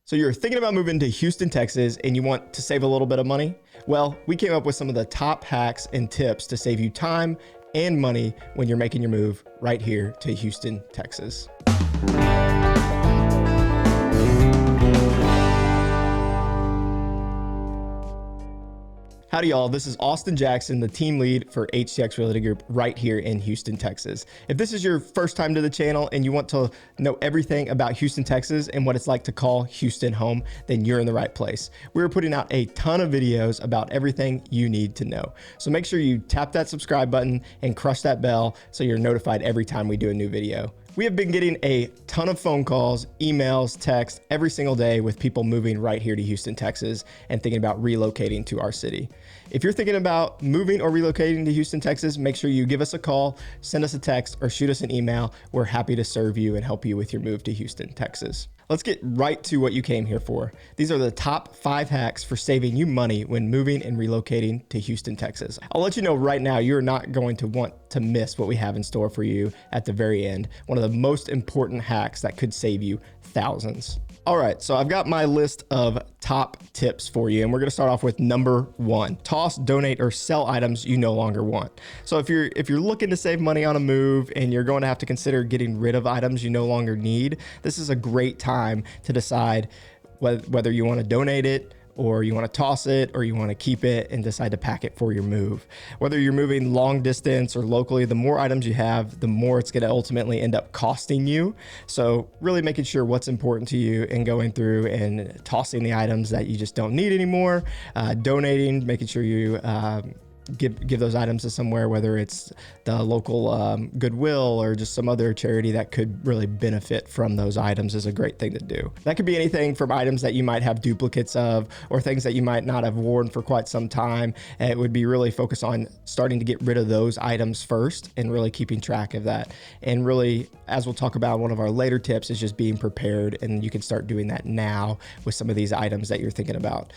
So you're thinking about moving to Houston, Texas, and you want to save a little bit of money? Well, we came up with some of the top hacks and tips to save you time and money when you're making your move right here to Houston, Texas. Howdy y'all, this is Austin Jackson, the team lead for HTX Realty Group right here in Houston, Texas. If this is your first time to the channel and you want to know everything about Houston, Texas and what it's like to call Houston home, then you're in the right place. We're putting out a ton of videos about everything you need to know. So make sure you tap that subscribe button and crush that bell so you're notified every time we do a new video. We have been getting a ton of phone calls, emails, texts every single day with people moving right here to Houston, Texas and thinking about relocating to our city. If you're thinking about moving or relocating to Houston, Texas, make sure you give us a call, send us a text, or shoot us an email. We're happy to serve you and help you with your move to Houston, Texas. Let's get right to what you came here for. These are the top 5 hacks for saving you money when moving and relocating to Houston, Texas. I'll let you know right now, you're not going to want to miss what we have in store for you at the very end. One of the most important hacks that could save you thousands. All right, so I've got my list of top tips for you, and we're gonna start off with number 1. Toss, donate, or sell items you no longer want. So if you're looking to save money on a move and you're going to have to consider getting rid of items you no longer need, this is a great time to decide whether you wanna donate it, or you want to toss it, or you want to keep it and decide to pack it for your move. Whether you're moving long distance or locally, the more items you have, the more it's going to ultimately end up costing you. So really making sure what's important to you and going through and tossing the items that you just don't need anymore, donating, making sure you give those items to somewhere, whether it's the local Goodwill or just some other charity that could really benefit from those items, is a great thing to do. That could be anything from items that you might have duplicates of or things that you might not have worn for quite some time. And it would be really focused on starting to get rid of those items first and really keeping track of that. And really, as we'll talk about, one of our later tips is just being prepared, and you can start doing that now with some of these items that you're thinking about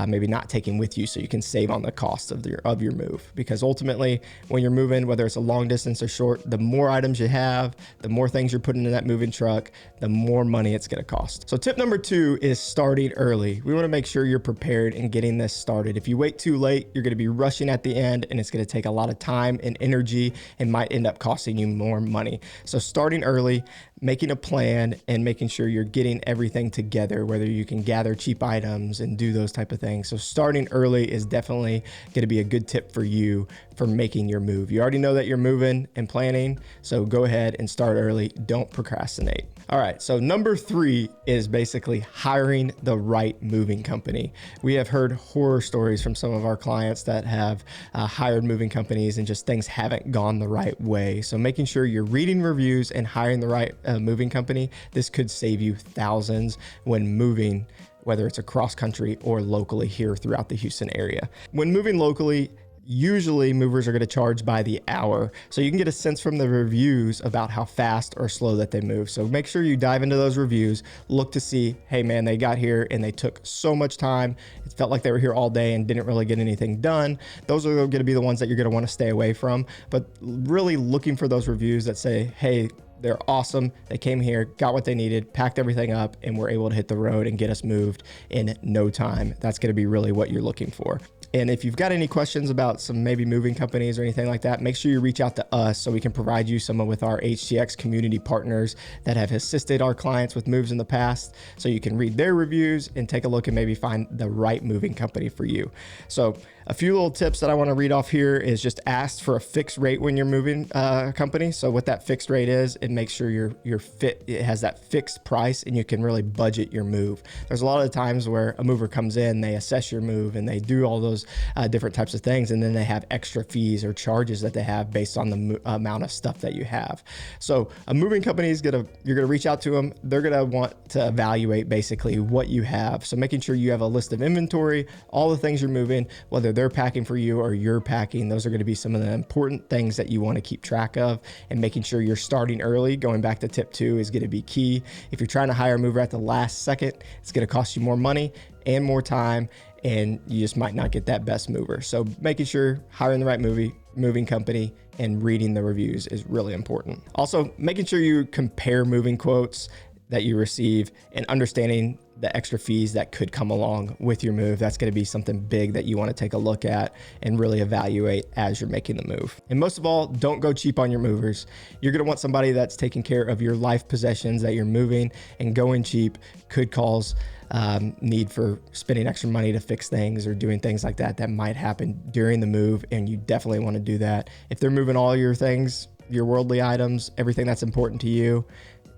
maybe not taking with you, so you can save on the cost of your move. Because ultimately, when you're moving, whether it's a long distance or short, the more items you have, the more things you're putting in that moving truck, the more money it's going to cost. So tip number 2 is starting early. We want to make sure you're prepared and getting this started. If you wait too late, you're going to be rushing at the end, and it's going to take a lot of time and energy and might end up costing you more money. So starting early, making a plan, and making sure you're getting everything together, whether you can gather cheap items and do those type of things. So starting early is definitely going to be a good tip for you for making your move. You already know that you're moving and planning, so go ahead and start early. Don't procrastinate. All right, so number 3 is basically hiring the right moving company. We have heard horror stories from some of our clients that have hired moving companies and just things haven't gone the right way. So making sure you're reading reviews and hiring the right moving company, this could save you thousands when moving, whether it's across country or locally here throughout the Houston area. When moving locally, usually movers are going to charge by the hour. So you can get a sense from the reviews about how fast or slow that they move. So make sure you dive into those reviews, look to see, hey man, they got here and they took so much time. It felt like they were here all day and didn't really get anything done. Those are going to be the ones that you're going to want to stay away from. But really looking for those reviews that say, hey, they're awesome. They came here, got what they needed, packed everything up, and were able to hit the road and get us moved in no time. That's going to be really what you're looking for. And if you've got any questions about some maybe moving companies or anything like that, make sure you reach out to us so we can provide you some with our HTX community partners that have assisted our clients with moves in the past. So you can read their reviews and take a look and maybe find the right moving company for you. So a few little tips that I want to read off here is just ask for a fixed rate when you're moving a company. So what that fixed rate is, it makes sure it has that fixed price and you can really budget your move. There's a lot of times where a mover comes in, they assess your move and they do all those different types of things, and then they have extra fees or charges that they have based on the amount of stuff that you have. So a moving company is you're gonna reach out to them. They're gonna want to evaluate basically what you have. So making sure you have a list of inventory, all the things you're moving, whether they're packing for you or you're packing, those are gonna be some of the important things that you wanna keep track of, and making sure you're starting early. Going back to tip 2 is gonna be key. If you're trying to hire a mover at the last second, it's gonna cost you more money and more time, and you just might not get that best mover. So making sure hiring the right moving company and reading the reviews is really important. Also, making sure you compare moving quotes that you receive and understanding the extra fees that could come along with your move. That's going to be something big that you want to take a look at and really evaluate as you're making the move. And most of all, don't go cheap on your movers. You're going to want somebody that's taking care of your life possessions that you're moving, and going cheap could cause need for spending extra money to fix things or doing things like that that might happen during the move. And you definitely want to do that. If they're moving all your things, your worldly items, everything that's important to you,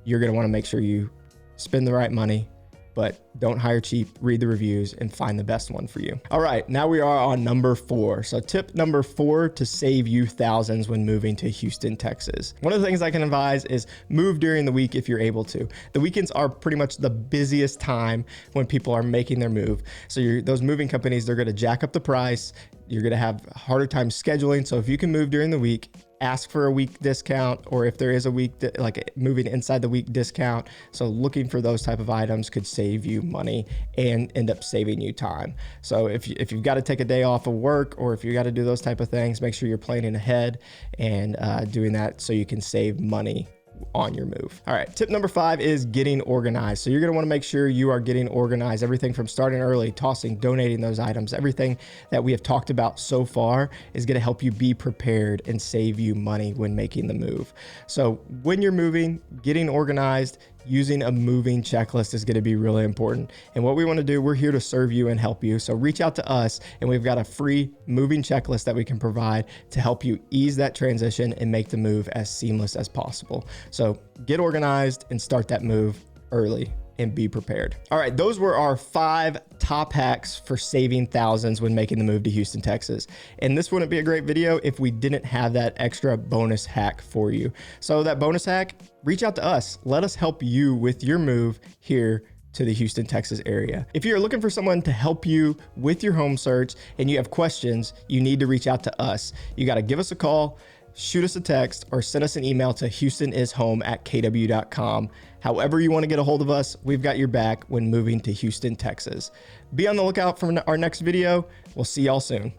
you're going to want to make sure you spend the right money, but don't hire cheap. Read the reviews and find the best one for you. All right, now we are on number 4. So tip number 4 to save you thousands when moving to Houston, Texas. One of the things I can advise is move during the week if you're able to. The weekends are pretty much the busiest time when people are making their move. So those moving companies, they're gonna jack up the price. You're gonna have a harder time scheduling. So if you can move during the week, ask for a week discount, or if there is a week, like moving inside the week discount. So looking for those type of items could save you money and end up saving you time. So if you've got to take a day off of work, or if you got to do those type of things, make sure you're planning ahead and doing that so you can save money on your move. All right, tip number 5 is getting organized. So you're going to want to make sure you are getting organized. Everything from starting early, tossing, donating those items, everything that we have talked about so far is going to help you be prepared and save you money when making the move. So when you're moving, getting organized, using a moving checklist is going to be really important. And what we want to do, we're here to serve you and help you. So reach out to us, and we've got a free moving checklist that we can provide to help you ease that transition and make the move as seamless as possible. So get organized and start that move early and be prepared. All right, those were our 5 top hacks for saving thousands when making the move to Houston, Texas. And this wouldn't be a great video if we didn't have that extra bonus hack for you. So that bonus hack, reach out to us. Let us help you with your move here to the Houston, Texas area. If you're looking for someone to help you with your home search and you have questions, you need to reach out to us. You got to give us a call, shoot us a text, or send us an email to houstonishome@kw.com. However you want to get a hold of us, we've got your back when moving to Houston, Texas. Be on the lookout for our next video. We'll see y'all soon.